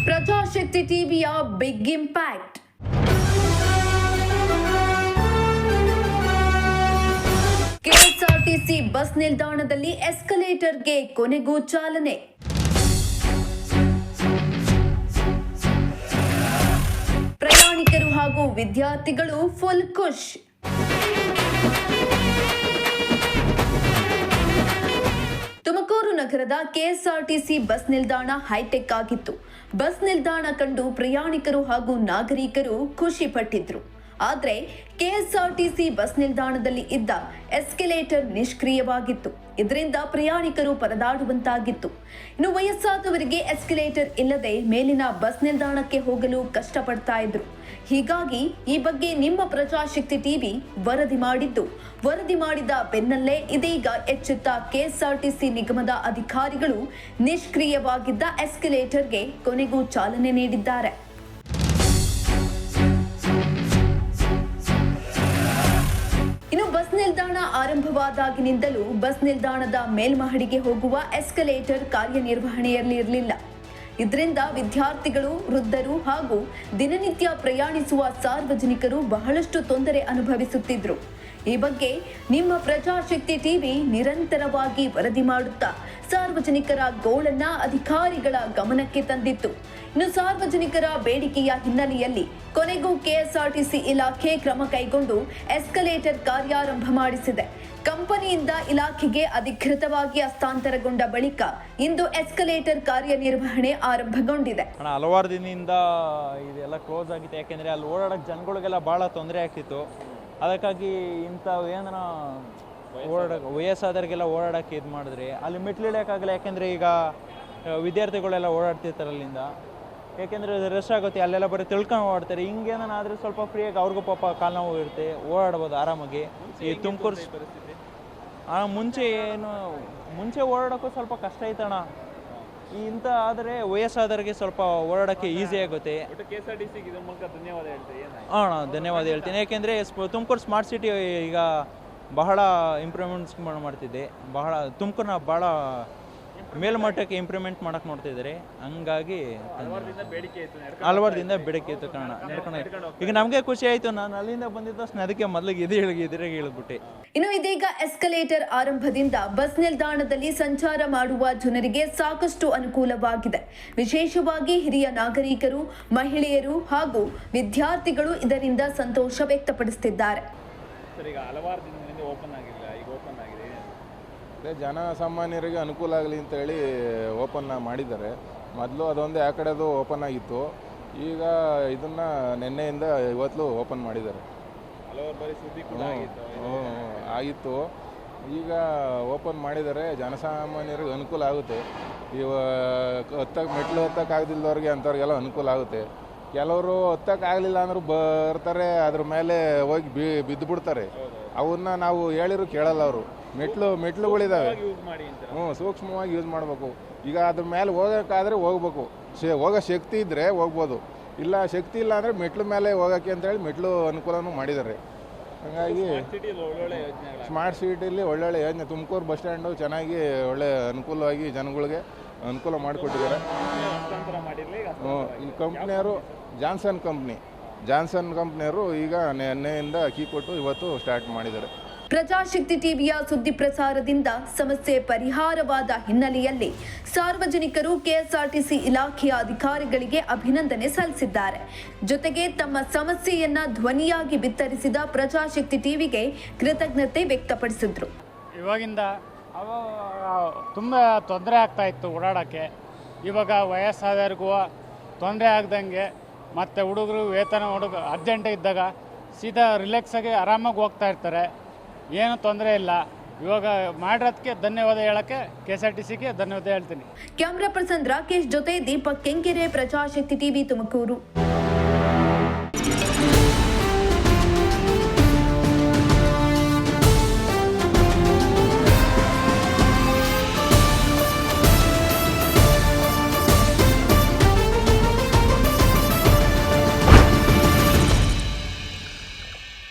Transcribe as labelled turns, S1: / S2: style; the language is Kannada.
S1: ಪ್ರಜಾಶಕ್ತಿ ಟಿವಿಯ ಬಿಗ್ ಇಂಪ್ಯಾಕ್ಟ್. ಕೆಎಸ್ಆರ್ಟಿಸಿ ಬಸ್ ನಿಲ್ದಾಣದಲ್ಲಿ ಎಸ್ಕಲೇಟರ್ಗೆ ಕೊನೆಗೂ ಚಾಲನೆ. ಪ್ರಯಾಣಿಕರು ಹಾಗೂ ವಿದ್ಯಾರ್ಥಿಗಳು ಫುಲ್ ಖುಷ್. ತುಮಕೂರು ನಗರದ ಕೆಎಸ್ಆರ್ಟಿಸಿ ಬಸ್ ನಿಲ್ದಾಣ ಹೈಟೆಕ್ ಆಗಿತ್ತು. ಬಸ್ ನಿಲ್ದಾಣ ಕಂಡು ಪ್ರಯಾಣಿಕರು ಹಾಗೂ ನಾಗರಿಕರು ಖುಷಿ ಪಟ್ಟಿದ್ರು. ಆದರೆ ಕೆಎಸ್ಆರ್ಟಿಸಿ ಬಸ್ ನಿಲ್ದಾಣದಲ್ಲಿ ಇದ್ದ ಎಸ್ಕಲೇಟರ್ ನಿಷ್ಕ್ರಿಯವಾಗಿತ್ತು. ಇದರಿಂದ ಪ್ರಯಾಣಿಕರು ಪರದಾಡುವಂತಾಗಿತ್ತು. ಇನ್ನು ವಯಸ್ಸಾದವರಿಗೆ ಎಸ್ಕಲೇಟರ್ ಇಲ್ಲದೆ ಮೇಲಿನ ಬಸ್ ನಿಲ್ದಾಣಕ್ಕೆ ಹೋಗಲು ಕಷ್ಟಪಡ್ತಾ ಇದ್ರು. ಹೀಗಾಗಿ ಈ ಬಗ್ಗೆ ನಿಮ್ಮ ಪ್ರಜಾಶಕ್ತಿ ಟಿವಿ ವರದಿ ಮಾಡಿದ್ದು, ವರದಿ ಮಾಡಿದ ಬೆನ್ನಲ್ಲೇ ಇದೀಗ ಎಚ್ಚೆತ್ತ ಕೆಎಸ್ಆರ್ಟಿಸಿ ನಿಗಮದ ಅಧಿಕಾರಿಗಳು ನಿಷ್ಕ್ರಿಯವಾಗಿದ್ದ ಎಸ್ಕಲೇಟರ್ಗೆ ಕೊನೆಗೂ ಚಾಲನೆ ನೀಡಿದ್ದಾರೆ. ಇನ್ನು ಬಸ್ ನಿಲ್ದಾಣ ಆರಂಭವಾದಾಗಿನಿಂದಲೂ ಬಸ್ ನಿಲ್ದಾಣದ ಮೇಲ್ಮಹಡಿಗೆ ಹೋಗುವ ಎಸ್ಕಲೇಟರ್ ಕಾರ್ಯನಿರ್ವಹಣೆಯಲ್ಲಿರಲಿಲ್ಲ. ಇದರಿಂದ ವಿದ್ಯಾರ್ಥಿಗಳು, ವೃದ್ಧರು ಹಾಗೂ ದಿನನಿತ್ಯ ಪ್ರಯಾಣಿಸುವ ಸಾರ್ವಜನಿಕರು ಬಹಳಷ್ಟು ತೊಂದರೆ ಅನುಭವಿಸುತ್ತಿದ್ರು. ಈ ಬಗ್ಗೆ ನಿಮ್ಮ ಪ್ರಜಾಶಕ್ತಿ ಟಿವಿ ನಿರಂತರವಾಗಿ ವರದಿ ಮಾಡುತ್ತಾ ಸಾರ್ವಜನಿಕರ ಗೋಳನ್ನ ಅಧಿಕಾರಿಗಳ ಗಮನಕ್ಕೆ ತಂದಿತ್ತು. ಇನ್ನು ಸಾರ್ವಜನಿಕರ ಬೇಡಿಕೆಯ ಹಿನ್ನೆಲೆಯಲ್ಲಿ ಕೊನೆಗೂ ಕೆಎಸ್ಆರ್ಟಿಸಿ ಇಲಾಖೆ ಕ್ರಮ ಕೈಗೊಂಡು ಎಸ್ಕಲೇಟರ್ ಕಾರ್ಯಾರಂಭ ಮಾಡಿಸಿದೆ. ಕಂಪನಿಯಿಂದ ಇಲಾಖೆಗೆ ಅಧಿಕೃತವಾಗಿ ಹಸ್ತಾಂತರಗೊಂಡ ಬಳಿಕ ಇಂದು ಎಸ್ಕಲೇಟರ್ ಕಾರ್ಯನಿರ್ವಹಣೆ ಆರಂಭಗೊಂಡಿದೆ.
S2: ಹಲವಾರು ದಿನದಿಂದ ಇದೆಲ್ಲ ಕ್ಲೋಸ್ ಆಗಿತ್ತು. ಯಾಕೆಂದರೆ ಅಲ್ಲಿ ಓಡಾಡೋಕ್ಕೆ ಜನಗಳಿಗೆಲ್ಲ ಭಾಳ ತೊಂದರೆ ಆಗ್ತಿತ್ತು. ಅದಕ್ಕಾಗಿ ಇಂಥ ಏನಾರ ವಯಸ್ಸಾದವ್ರಿಗೆಲ್ಲ ಓಡಾಡೋಕ್ಕೆ ಇದು ಮಾಡಿದ್ರೆ ಅಲ್ಲಿ ಮೆಟ್ಲು ಇಳಿಯೋಕ್ಕಾಗಲ್ಲ. ಯಾಕೆಂದರೆ ಈಗ ವಿದ್ಯಾರ್ಥಿಗಳೆಲ್ಲ ಓಡಾಡ್ತಿರ್ತಾರೆ ಅಲ್ಲಿಂದ. ಯಾಕೆಂದರೆ ರಶ್ ಆಗುತ್ತೆ, ಅಲ್ಲೆಲ್ಲ ಬರೀ ತಿಳ್ಕೊಂಡು ಓಡಾಡ್ತಾರೆ. ಹಿಂಗೇನಾದರೂ ಸ್ವಲ್ಪ ಫ್ರೀಯಾಗಿ ಅವ್ರಿಗೂ ಪಾಪ ಕಾಲು ನೋವು ಇರುತ್ತೆ, ಓಡಾಡ್ಬೋದು ಆರಾಮಾಗಿ. ಈ ತುಮಕೂರು ಮುಂಚೆ ಓಡಾಡೋಕ್ಕೂ ಸ್ವಲ್ಪ ಕಷ್ಟ ಐತಣ್ಣ. ಇಂಥ ಆದರೆ ವಯಸ್ಸಾದವರಿಗೆ ಸ್ವಲ್ಪ ಓಡಾಡೋಕ್ಕೆ ಈಸಿ ಆಗುತ್ತೆ. ಅಣ್ಣ ಧನ್ಯವಾದ ಹೇಳ್ತೀನಿ. ಯಾಕೆಂದರೆ ತುಮಕೂರು ಸ್ಮಾರ್ಟ್ ಸಿಟಿ ಈಗ ಬಹಳ ಇಂಪ್ರೂವ್ಮೆಂಟ್ಸ್ ಮಾಡ್ತಿದ್ದೆ. ತುಮಕೂರನ್ನ ಭಾಳ ಮೇಲ್ಮಟ್ಟಕ್ಕೆ ಇಂಪ್ರೂವ್ಮೆಂಟ್ ಮಾಡಕ್ಕೆ ನೋಡ್ತಿದ್ದಾರೆ. ಹಂಗಾಗಿ ಹಲವಾರು ದಿನ ಬೇಡಿಕೆ ಇತ್ತು ಕಾರಣ ನಡ್ಕೊಂಡು ಈಗ ನಮಗೆ ಖುಷಿ ಆಯಿತು. ನಾನು ಅಲ್ಲಿಂದ ಬಂದಿದ್ದ ಅದಕ್ಕೆ ಮೊದಲಿಗೆ ಇದ್ರಾಗ ಹೇಳಿಬಿಟ್ಟೆ.
S1: ಇನ್ನು ಇದೀಗ ಎಸ್ಕಲೇಟರ್ ಆರಂಭದಿಂದ ಬಸ್ ನಿಲ್ದಾಣದಲ್ಲಿ ಸಂಚಾರ ಮಾಡುವ ಜನರಿಗೆ ಸಾಕಷ್ಟು ಅನುಕೂಲವಾಗಿದೆ. ವಿಶೇಷವಾಗಿ ಹಿರಿಯ ನಾಗರಿಕರು, ಮಹಿಳೆಯರು ಹಾಗೂ ವಿದ್ಯಾರ್ಥಿಗಳು ಇದರಿಂದ ಸಂತೋಷ ವ್ಯಕ್ತಪಡಿಸುತ್ತಿದ್ದಾರೆ.
S3: ಜನಸಾಮಾನ್ಯರಿಗೆ ಅನುಕೂಲ ಆಗಲಿ ಅಂತೇಳಿ ಓಪನ್ ಮಾಡಿದ್ದಾರೆ. ಮೊದಲು ಅದೊಂದೇ ಆ ಕಡೆದು ಓಪನ್ ಆಗಿತ್ತು. ಈಗ ಇದನ್ನು ನಿನ್ನೆಯಿಂದ ಇವತ್ತು ಓಪನ್ ಮಾಡಿದ್ದಾರೆ. ಆಗಿತ್ತು, ಈಗ ಓಪನ್ ಮಾಡಿದ್ದಾರೆ. ಜನಸಾಮಾನ್ಯರಿಗೆ ಅನುಕೂಲ ಆಗುತ್ತೆ. ಮೆಟ್ಲು ಹತ್ತಕ್ಕಾಗದಿಲ್ಲದವ್ರಿಗೆ ಅಂಥವ್ರಿಗೆಲ್ಲ ಅನುಕೂಲ ಆಗುತ್ತೆ. ಕೆಲವರು ಹತ್ತಕ್ಕಾಗಲಿಲ್ಲ ಅಂದರೂ ಬರ್ತಾರೆ, ಅದ್ರ ಮೇಲೆ ಹೋಗಿ ಬಿದ್ದು ಬಿಡ್ತಾರೆ. ಅವನ್ನ ನಾವು ಹೇಳಿದ್ರು ಕೇಳಲ್ಲ ಅವರು. ಮೆಟ್ಲುಗಳಿದ್ದಾವೆ, ಸೂಕ್ಷ್ಮವಾಗಿ ಯೂಸ್ ಮಾಡಬೇಕು. ಈಗ ಅದ್ರ ಮೇಲೆ ಹೋಗೋಕ್ಕಾದ್ರೆ ಹೋಗ್ಬೇಕು. ಹೋಗೋ ಶಕ್ತಿ ಇದ್ದರೆ ಹೋಗ್ಬೋದು, ಇಲ್ಲ ಶಕ್ತಿ ಇಲ್ಲ ಅಂದರೆ ಮೆಟ್ಲು ಮೇಲೆ ಹೋಗೋಕ್ಕೆ ಅಂತೇಳಿ ಮೆಟ್ಲು ಅನುಕೂಲನೂ ಮಾಡಿದ್ದಾರೆ. ಹಾಗಾಗಿ ಸ್ಮಾರ್ಟ್ ಸಿಟಿಲಿ ಒಳ್ಳೊಳ್ಳೆ ಯೋಜನೆ. ತುಮಕೂರು ಬಸ್ ಸ್ಟ್ಯಾಂಡು ಚೆನ್ನಾಗಿ ಒಳ್ಳೆ ಅನುಕೂಲವಾಗಿ ಜನಗಳಿಗೆ ಅನುಕೂಲ ಮಾಡಿಕೊಟ್ಟಿದ್ದಾರೆ. ಈ ಕಂಪ್ನಿಯವರು ಜಾನ್ಸನ್ ಕಂಪ್ನಿಯವರು ಈಗ ನೆನ್ನೆಯಿಂದ ಕೀ ಕೊಟ್ಟು ಇವತ್ತು ಸ್ಟಾರ್ಟ್ ಮಾಡಿದ್ದಾರೆ.
S1: ಪ್ರಜಾಶಕ್ತಿ ಟಿವಿಯ ಸುದ್ದಿ ಪ್ರಸಾರದಿಂದ ಸಮಸ್ಯೆ ಪರಿಹಾರವಾದ ಹಿನ್ನೆಲೆಯಲ್ಲಿ ಸಾರ್ವಜನಿಕರು ಕೆಎಸ್ಆರ್ಟಿಸಿ ಇಲಾಖೆಯ ಅಧಿಕಾರಿಗಳಿಗೆ ಅಭಿನಂದನೆ ಸಲ್ಲಿಸಿದ್ದಾರೆ. ಜೊತೆಗೆ ತಮ್ಮ ಸಮಸ್ಯೆಯನ್ನ ಧ್ವನಿಯಾಗಿ ಬಿತ್ತರಿಸಿದ ಪ್ರಜಾಶಕ್ತಿ ಟಿವಿಗೆ ಕೃತಜ್ಞತೆ ವ್ಯಕ್ತಪಡಿಸಿದ್ರು.
S4: ಇವಾಗಿಂದ ತುಂಬ ತೊಂದರೆ ಆಗ್ತಾ ಇತ್ತು ಓಡಾಡೋಕ್ಕೆ. ಇವಾಗ ವಯಸ್ಸಾದವ್ರಿಗೂ ತೊಂದರೆ ಆಗ್ದಂಗೆ, ಮತ್ತು ಹುಡುಗರು ಅರ್ಜೆಂಟ್ ಇದ್ದಾಗ ಸೀದಾ ರಿಲ್ಯಾಕ್ಸಾಗಿ ಆರಾಮಾಗಿ ಹೋಗ್ತಾ ಇರ್ತಾರೆ. ಏನು ತೊಂದರೆ ಇಲ್ಲ. ಇವಾಗ ಮಾಡಿರೋದಕ್ಕೆ ಧನ್ಯವಾದ ಹೇಳಕ್ಕೆ ಕೆಎಸ್ಆರ್ಟಿಸಿಗೆ ಧನ್ಯವಾದ ಹೇಳ್ತೀನಿ.
S1: ಕ್ಯಾಮ್ರಾ ಪರ್ಸನ್ ರಾಕೇಶ್ ಜೊತೆ ದೀಪಕ್ ಕೆಂಕೆರೆ, ಪ್ರಜಾಶಕ್ತಿ ಟಿವಿ, ತುಮಕೂರು.